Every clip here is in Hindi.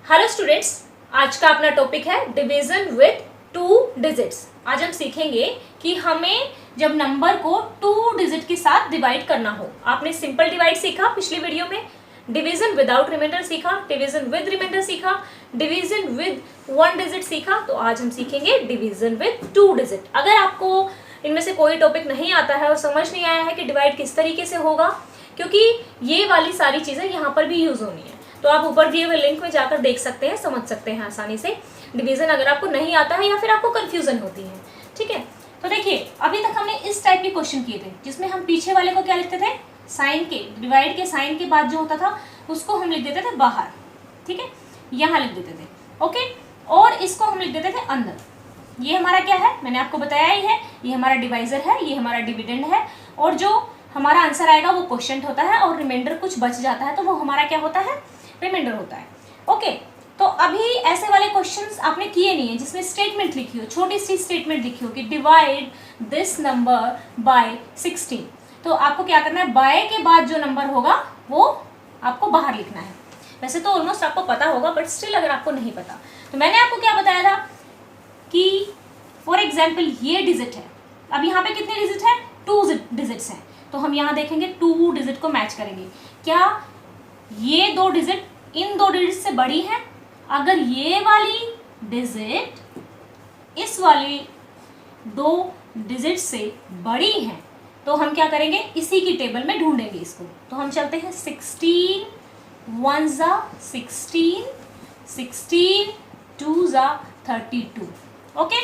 हेलो स्टूडेंट्स, आज का अपना टॉपिक है डिवीजन विद 2 डिजिट्स। आज हम सीखेंगे कि हमें जब नंबर को 2 डिजिट के साथ डिवाइड करना हो। आपने सिंपल डिवाइड सीखा पिछली वीडियो में, डिवीजन विदाउट रिमाइंडर सीखा, डिवीजन विद रिमाइंडर सीखा, डिवीजन विद 1 डिजिट सीखा। तो आज हम सीखेंगे डिवीजन विद 2 डिजिट। अगर आपको इनमें से कोई टॉपिक नहीं आता है और समझ नहीं आया है कि डिवाइड किस तरीके से होगा, क्योंकि ये वाली सारी चीजें यहाँ पर भी यूज होनी है, तो आप ऊपर दिए हुए लिंक में जाकर देख सकते हैं, समझ सकते हैं आसानी से डिवीजन अगर आपको नहीं आता है या फिर आपको कंफ्यूजन होती है। ठीक है, तो देखिए अभी तक हमने इस टाइप के क्वेश्चन किए थे जिसमें हम पीछे वाले को क्या लिखते थे, साइन के, डिवाइड के साइन के बाद जो होता था उसको हम लिख देते थे बाहर। ठीक है, यहाँ लिख देते थे। ओके, और इसको हम लिख देते थे अंदर। ये हमारा क्या है, मैंने आपको बताया ही है, ये हमारा डिवाइजर है, ये हमारा डिविडेंड है, और जो हमारा आंसर आएगा वो क्वोशिएंट होता है, और रिमाइंडर कुछ बच जाता है तो वो हमारा क्या होता है, रिमाइंडर होता है। ओके, तो अभी ऐसे वाले क्वेश्चंस आपने किए नहीं है जिसमें स्टेटमेंट लिखी हो, छोटी सी स्टेटमेंट लिखी हो कि डिवाइड दिस नंबर बाय 16। तो आपको क्या करना है, बाय के बाद जो नंबर होगा वो आपको बाहर लिखना है। वैसे तो ऑलमोस्ट आपको पता होगा, बट स्टिल अगर आपको नहीं पता तो मैंने आपको क्या बताया था कि फॉर एग्जाम्पल ये डिजिट है, अब यहाँ पे कितने डिजिट है, 2 डिजिट्स हैं, तो हम यहाँ देखेंगे 2 डिजिट को मैच करेंगे। क्या ये 2 डिजिट इन 2 डिजिट से बड़ी है? अगर ये वाली डिजिट इस वाली 2 डिजिट से बड़ी है तो हम क्या करेंगे, इसी की टेबल में ढूंढेंगे इसको। तो हम चलते हैं 16 1 जा 16, 16 2 जा 32। ओके,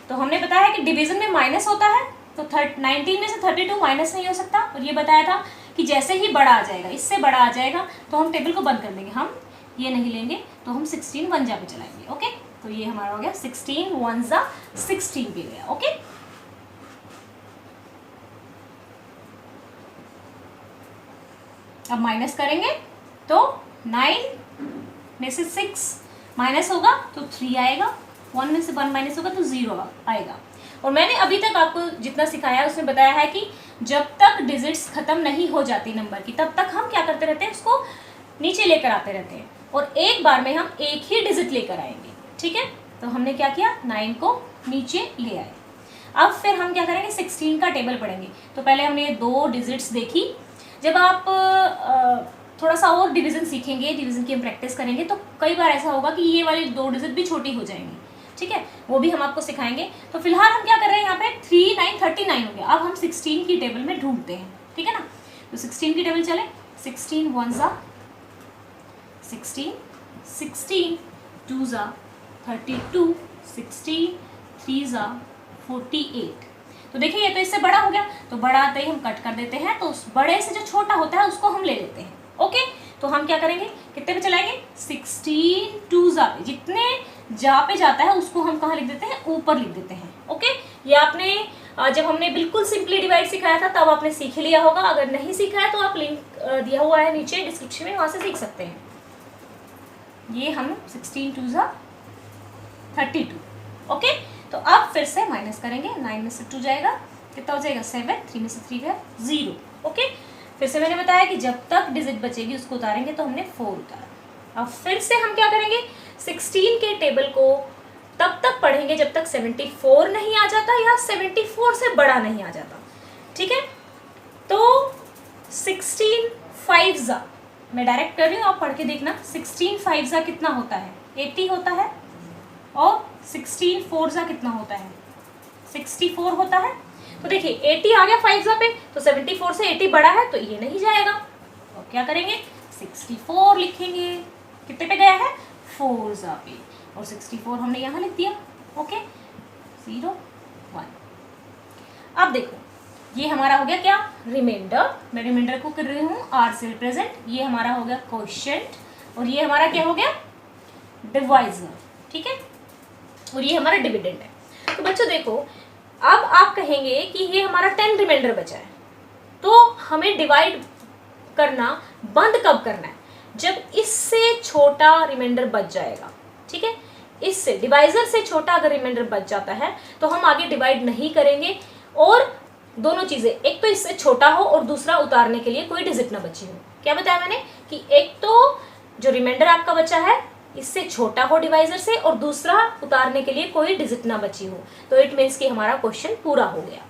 तो हमने बताया कि डिवीजन में माइनस होता है, तो 19 में से 32 माइनस नहीं हो सकता, और ये बताया था कि जैसे ही बड़ा आ जाएगा, इससे बड़ा आ जाएगा तो हम टेबल को बंद कर देंगे, हम ये नहीं लेंगे, तो हम 16 1 जा पे चलाएंगे। ओके, तो ये हमारा हो गया 16 1 जा 16 पे गया। ओके, अब माइनस करेंगे तो 9 में से 6 माइनस होगा तो 3 आएगा, 1 में से 1 माइनस होगा तो 0 आएगा। और मैंने अभी तक आपको जितना सिखाया है उसमें बताया है कि जब तक डिजिट्स खत्म नहीं हो जाती नंबर की, तब तक हम क्या करते रहते हैं, उसको नीचे लेकर आते रहते हैं, और एक बार में हम एक ही डिजिट लेकर आएंगे। ठीक है, तो हमने क्या किया, 9 को नीचे ले आए। अब फिर हम क्या करेंगे, 16 का टेबल पढ़ेंगे। तो पहले हमने 2 डिजिट्स देखी। जब आप थोड़ा सा और डिवीजन सीखेंगे, डिवीजन की हम प्रैक्टिस करेंगे, तो कई बार ऐसा होगा कि ये वाली 2 डिजिट भी छोटी हो जाएंगी। ठीक है, वो भी हम आपको सिखाएंगे। तो फिलहाल हम क्या कर रहे हैं, यहाँ पे 3 9 39 हो गया। अब हम 16 की टेबल में ढूंढते हैं। ठीक है ना, तो 16 की टेबल चले, 16 1 जा 16, 16 2 जा 32, 16 3 जा 48। तो देखिए ये तो इससे बड़ा हो गया, तो बड़ा आते ही हम कट कर देते हैं, तो उस बड़े से जो छोटा होता है उसको हम ले लेते हैं। ओके, तो हम क्या करेंगे, कितने पे चलाएंगे, 16 2 जा पे, जितने जा पे जाता है उसको हम कहाँ लिख देते हैं, ऊपर लिख देते हैं। ओके, ये आपने जब हमने बिल्कुल सिंपली डिवाइड सिखाया था तब आपने सीख लिया होगा। अगर नहीं सीखा है तो आप लिंक दिया हुआ है नीचे डिस्क्रिप्शन में, वहाँ से सीख सकते हैं। ये हम 16 2 जा 32। ओके, तो अब फिर से माइनस करेंगे, 9 में से 2 जाएगा, कितना हो जाएगा 7, 3 में से 3 गया 0। ओके, फिर से मैंने बताया कि जब तक डिजिट बचेगी उसको उतारेंगे, तो हमने 4 उतारा। अब फिर से हम क्या करेंगे, 16 के टेबल को तब तक पढ़ेंगे जब तक 74 नहीं आ जाता या 74 से बड़ा नहीं आ जाता। ठीक है, तो 16 5 जा, मैं डायरेक्ट कर रही हूँ, आप पढ़ के देखना। 16 5 जा कितना होता है, 80 होता है, और 16 4 जा कितना होता है, 64 होता है। तो देखिए 80 आ गया 5 जा पे, तो 74 से 80 बड़ा है तो ये नहीं जाएगा, तो क्या करेंगे, 64 लिखेंगे, कितने पे गया है, 4 जा पे, और 64 हमने यहाँ लिख दिया। ओके, 0 1। अब देखो ये हमारा हो गया क्या, रिमाइंडर। मैं रिमाइंडर को कर रही हूँ आर से रिप्रेजेंट। ये हमारा हो गया क्वोशिएंट, और ये हमारा क्या हो गया, डिवाइजर। ठीक है, और ये हमारा डिविडेंड है। तो बच्चों देखो, अब आप कहेंगे कि ये हमारा 10 रिमाइंडर बचा है, तो हमें डिवाइड करना बंद कब करना है, जब इससे छोटा रिमाइंडर बच जाएगा। ठीक है, इससे डिवाइजर से छोटा अगर रिमाइंडर बच जाता है तो हम आगे डिवाइड नहीं करेंगे, और दोनों चीजें, एक तो इससे छोटा हो और दूसरा उतारने के लिए कोई डिजिट ना बची हो। क्या बताया मैंने कि एक तो जो रिमाइंडर आपका बचा है इससे छोटा हो डिवाइजर से और दूसरा उतारने के लिए कोई डिजिट ना बची हो, तो इट मीन्स कि हमारा क्वेश्चन पूरा हो गया।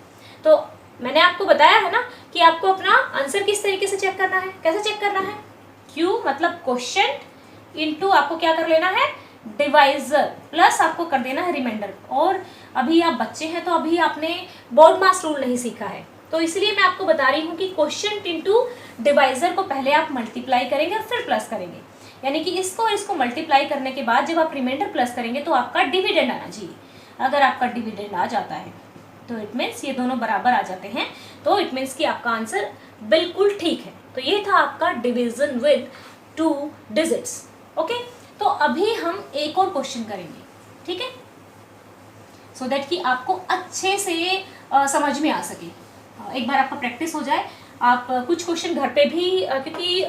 तो मैंने आपको बताया है ना कि आपको अपना आंसर किस तरीके से चेक करना है। कैसे चेक करना है? Q मतलब क्वेश्चन इनटू आपको क्या कर लेना है, डिवाइजर, प्लस आपको कर देना है रिमाइंडर। और अभी आप बच्चे हैं तो अभी आपने बोर्ड मास रूल नहीं सीखा है, तो इसलिए मैं आपको बता रही हूँ कि क्वेश्चन इनटू डिवाइजर को पहले आप मल्टीप्लाई करेंगे और फिर प्लस करेंगे, यानी कि इसको मल्टीप्लाई करने के बाद जब आप रिमाइंडर प्लस करेंगे तो आपका डिविडेंड आना चाहिए। अगर आपका डिविडेंड आ जाता है तो इट मीन्स ये दोनों बराबर आ जाते हैं, तो इट मीन्स कि आपका आंसर बिल्कुल ठीक है। तो ये था आपका डिवीजन विद 2 डिजिट्स। ओके, तो अभी हम एक और क्वेश्चन करेंगे, ठीक है, सो दैट कि आपको अच्छे से समझ में आ सके। एक बार आपका प्रैक्टिस हो जाए, आप कुछ क्वेश्चन घर पे भी क्योंकि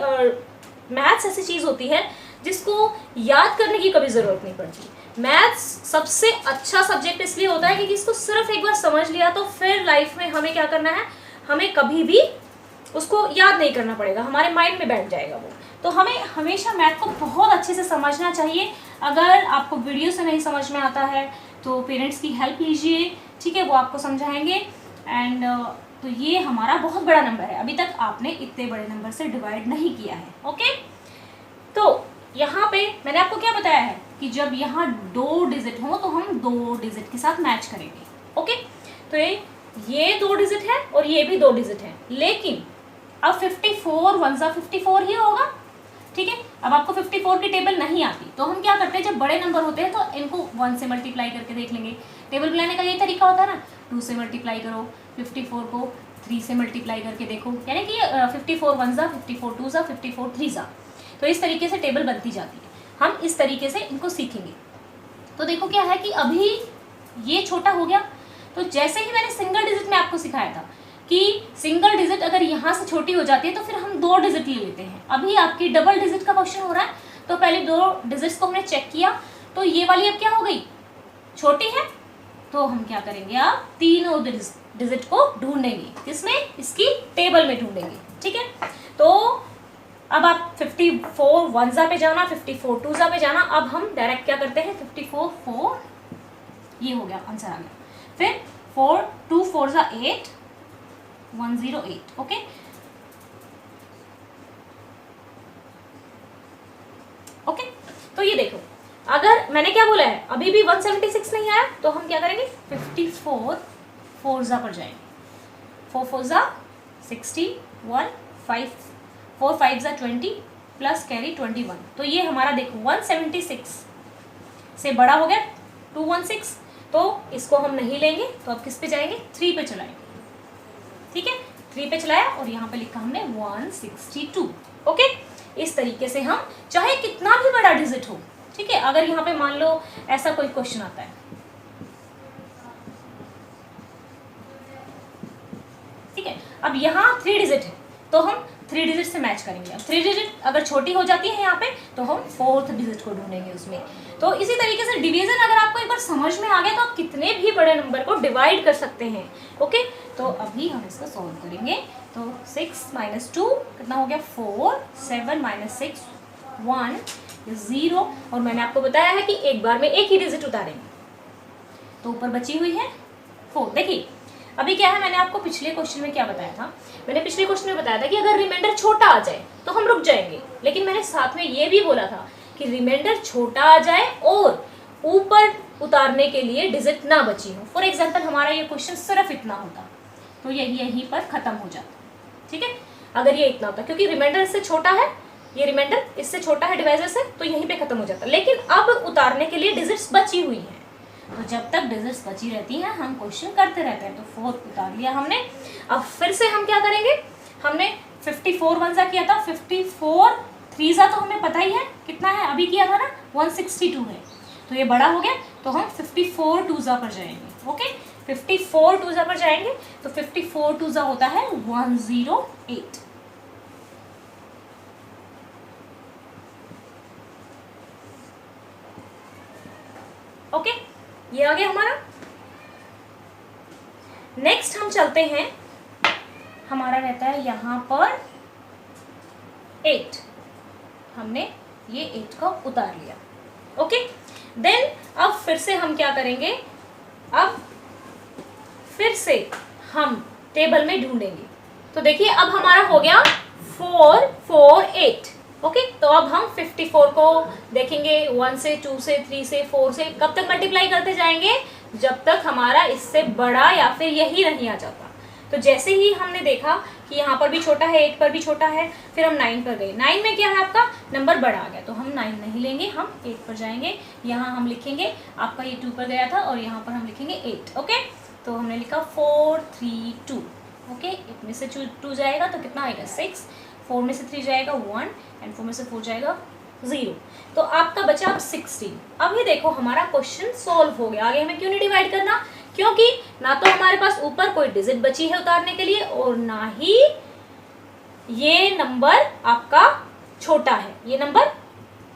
मैथ्स ऐसी चीज़ होती है जिसको याद करने की कभी ज़रूरत नहीं पड़ती। मैथ्स सबसे अच्छा सब्जेक्ट इसलिए होता है क्योंकि इसको सिर्फ एक बार समझ लिया तो फिर लाइफ में हमें क्या करना है, हमें कभी भी उसको याद नहीं करना पड़ेगा, हमारे माइंड में बैठ जाएगा वो। तो हमें हमेशा मैथ को बहुत अच्छे से समझना चाहिए। अगर आपको वीडियो से नहीं समझ में आता है तो पेरेंट्स की हेल्प लीजिए, ठीक है, वो आपको समझाएंगे। एंड तो ये हमारा बहुत बड़ा नंबर है, अभी तक आपने इतने बड़े नंबर से डिवाइड नहीं किया है। ओके, तो यहाँ पे मैंने आपको क्या बताया है कि जब यहाँ 2 डिजिट हो तो हम 2 डिजिट के साथ मैच करेंगे। ओके, तो ये 2 डिजिट है और ये भी 2 डिजिट है, लेकिन अब 54 1 ज़ा 54 ही होगा, ठीक है। अब आपको 54 की टेबल नहीं आती तो हम क्या करते हैं, जब बड़े नंबर होते हैं तो इनको 1 से मल्टीप्लाई करके देख लेंगे। टेबल बनाने का यही तरीका होता है ना, 2 से मल्टीप्लाई करो, 54 को 3 से मल्टीप्लाई करके देखो, यानी कि 54 1 ज़ा 54 2 ज़ा 54 3 ज़ा। तो इस तरीके से टेबल बनती जाती है, हम इस तरीके से इनको सीखेंगे। तो देखो क्या है कि अभी ये छोटा हो गया, तो जैसे ही मैंने सिंगल डिजिट में आपको सिखाया था कि सिंगल डिजिट अगर यहाँ से छोटी हो जाती है तो फिर हम 2 डिजिट ले लेते हैं। अभी आपकी डबल डिजिट का क्वेश्चन हो रहा है, तो पहले 2 डिजिट्स को हमने चेक किया, तो ये वाली अब क्या हो गई, छोटी है, तो हम क्या करेंगे, आप तीनों डिजिट को ढूंढेंगे, किसमें, इसकी टेबल में ढूंढेंगे, ठीक है। तो अब आप 54 1 ज़ा पे जाना, 54 2 ज़ा पे जाना। अब हम डायरेक्ट क्या करते हैं, 54 4, ये हो गया, आंसर आ गया। फिर 4 2 4 ज़ा 8 108। ओके, ओके, तो ये देखो, अगर मैंने क्या बोला है, अभी भी 176 नहीं आया, तो हम क्या करेंगे, 54 4 ज़ा पर जाएंगे। 4 4 ज़ा 60 1 5 4 5 ज़ा 20 प्लस कैरी 21, तो ये हमारा देखो 176 से बड़ा हो गया 216, तो इसको हम नहीं लेंगे, तो अब किस पे जाएंगे, 3 पे चलाएंगे, ठीक है। 3 पे चलाया और यहाँ पे लिखा हमने 162। ओके, इस तरीके से हम चाहे कितना भी बड़ा डिजिट हो, ठीक है। अगर यहाँ पे मान लो ऐसा कोई क्वेश्चन आता है, ठीक है, अब यहाँ 3 डिजिट है तो हम 3 डिजिट से मैच करेंगे। अब 3 डिजिट अगर छोटी हो जाती है यहाँ पे तो हम 4th डिजिट को ढूंढेंगे उसमें। तो इसी तरीके से डिवीजन अगर आपको एक बार समझ में आ गया तो आप कितने भी बड़े नंबर को डिवाइड कर सकते हैं। ओके, तो अभी हम इसको सॉल्व करेंगे। तो 6 - 2 कितना हो गया, 4 7 - 6 1 0, और मैंने आपको बताया है कि एक बार में एक ही डिजिट उतारेंगे, तो ऊपर बची हुई है 4। देखिए अभी क्या है, मैंने आपको पिछले क्वेश्चन में क्या बताया था, मैंने पिछले क्वेश्चन में बताया था कि अगर रिमाइंडर छोटा आ जाए तो हम रुक जाएंगे, लेकिन मैंने साथ में ये भी बोला था कि रिमाइंडर छोटा आ जाए और ऊपर उतारने के लिए डिजिट ना बची हो। फॉर एग्जाम्पल हमारा ये क्वेश्चन सिर्फ इतना होता तो यहीं पर खत्म हो जाता, ठीक है। अगर ये इतना होता, क्योंकि रिमाइंडर इससे छोटा है, ये रिमाइंडर इससे छोटा है डिवाइजर से, तो यहीं पे खत्म हो जाता, लेकिन अब उतारने के लिए डिजिट्स बची हुई हैं। तो जब तक डिजिट्स बची रहती हैं हम क्वेश्चन करते रहते हैं। तो 4 उतार लिया हमने, अब फिर से हम क्या करेंगे, हमने 54 1 ज़ा किया था, 54 3 ज़ा तो हमें पता ही है कितना है, अभी किया था ना 162 है, तो ये बड़ा हो गया, तो हम 54 2 ज़ा पर जाएंगे। ओके, 54 2 ज़ा पर जाएंगे, तो 54 2 ज़ा होता है 108। ओके, ये आ गया हमारा। नेक्स्ट हम चलते हैं, हमारा रहता है यहाँ पर 8, हमने ये 8 को उतार लिया, ओके, देन अब फिर से हम क्या करेंगे, अब फिर से हम टेबल में ढूंढेंगे। तो देखिए अब हमारा हो गया 4 4 8। ओके, तो अब हम 54 को देखेंगे 1 से 2 से 3 से 4 से कब तक मल्टीप्लाई करते जाएंगे, जब तक हमारा इससे बड़ा या फिर यही नहीं आ जाता। तो जैसे ही हमने देखा कि यहाँ पर भी छोटा है, 8 पर भी छोटा है, फिर हम 9 पर गए। 9 में क्या है, आपका नंबर बड़ा आ गया, तो हम 9 नहीं लेंगे, हम 8 पर जाएंगे। यहाँ हम लिखेंगे, आपका ये 2 पर गया था और यहाँ पर हम लिखेंगे 8। ओके, तो हमने लिखा 4 3 2। ओके, 8 में से 2 जाएगा तो कितना आएगा 6, 4 में से 3 जाएगा 1 एंड 4 में से 4 जाएगा 0। तो आपका बचा अब 16। अभी देखो हमारा क्वेश्चन सॉल्व हो गया। आगे हमें क्यों नहीं डिवाइड करना, क्योंकि ना तो हमारे पास ऊपर कोई डिजिट बची है उतारने के लिए और ना ही ये नंबर आपका छोटा है, ये नंबर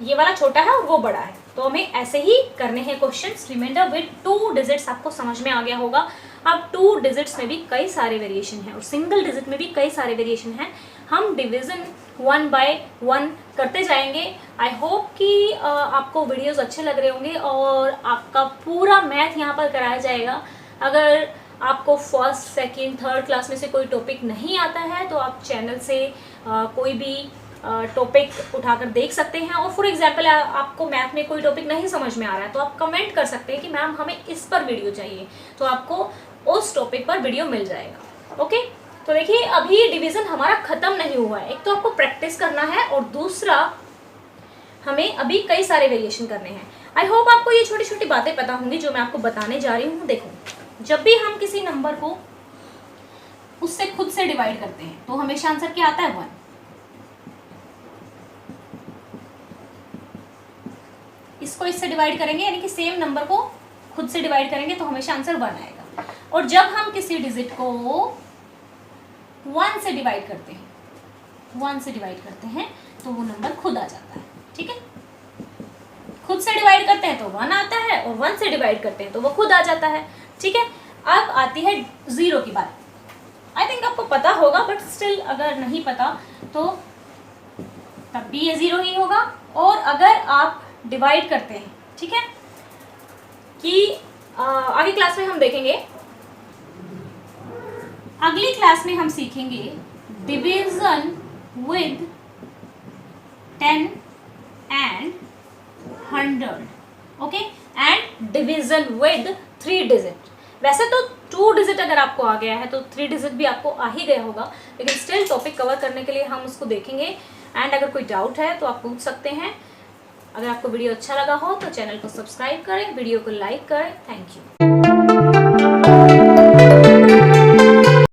ये वाला छोटा है और वो बड़ा है। तो हमें ऐसे ही करने हैं क्वेश्चंस। रिमाइंडर विद 2 डिजिट्स आपको समझ में आ गया होगा। अब 2 डिजिट्स में भी कई सारे वेरिएशन हैं और सिंगल डिजिट में भी कई सारे वेरिएशन हैं। हम डिवीजन 1 बाय 1 करते जाएंगे। आई होप कि आपको वीडियोस अच्छे लग रहे होंगे और आपका पूरा मैथ यहाँ पर कराया जाएगा। अगर आपको फर्स्ट सेकंड थर्ड क्लास में से कोई टॉपिक नहीं आता है तो आप चैनल से कोई भी टॉपिक उठाकर देख सकते हैं। और फॉर एग्जांपल आपको मैथ में कोई टॉपिक नहीं समझ में आ रहा है तो आप कमेंट कर सकते हैं कि मैम हमें इस पर वीडियो चाहिए, तो आपको उस टॉपिक पर वीडियो मिल जाएगा। ओके, तो देखिए अभी डिवीज़न हमारा ख़त्म नहीं हुआ है। एक तो आपको प्रैक्टिस करना है और दूसरा हमें अभी कई सारे वेरिएशन करने हैं। आई होप आपको ये छोटी छोटी बातें पता होंगी जो मैं आपको बताने जा रही हूँ। देखो, जब भी हम किसी नंबर को उससे खुद से डिवाइड करते हैं तो हमेशा आंसर क्या आता है 1। इसको इससे डिवाइड करेंगे यानी कि सेम नंबर को खुद से डिवाइड करेंगे तो हमेशा आंसर 1 आएगा। और जब हम किसी डिजिट को 1 से डिवाइड करते हैं, 1 से डिवाइड करते हैं तो वो नंबर खुद आ जाता है। ठीक है, खुद से डिवाइड करते हैं तो 1 आता है और 1 से डिवाइड करते हैं तो वो खुद आ जाता है। ठीक है, अब आती है 0 की बात। आई थिंक आपको पता होगा बट स्टिल अगर नहीं पता तो तब भी ये 0 ही होगा। और अगर आप डिवाइड करते हैं, ठीक है, कि आगे क्लास में हम देखेंगे, अगली क्लास में हम सीखेंगे division with 10 and 100। Okay, and division with 3 digit. वैसे तो 2 डिजिट अगर आपको आ गया है तो 3 डिजिट भी आपको आ ही गया होगा, लेकिन स्टिल टॉपिक कवर करने के लिए हम उसको देखेंगे। एंड अगर कोई डाउट है तो आप पूछ सकते हैं। अगर आपको वीडियो अच्छा लगा हो तो चैनल को सब्सक्राइब करें, वीडियो को लाइक करें। Thank you.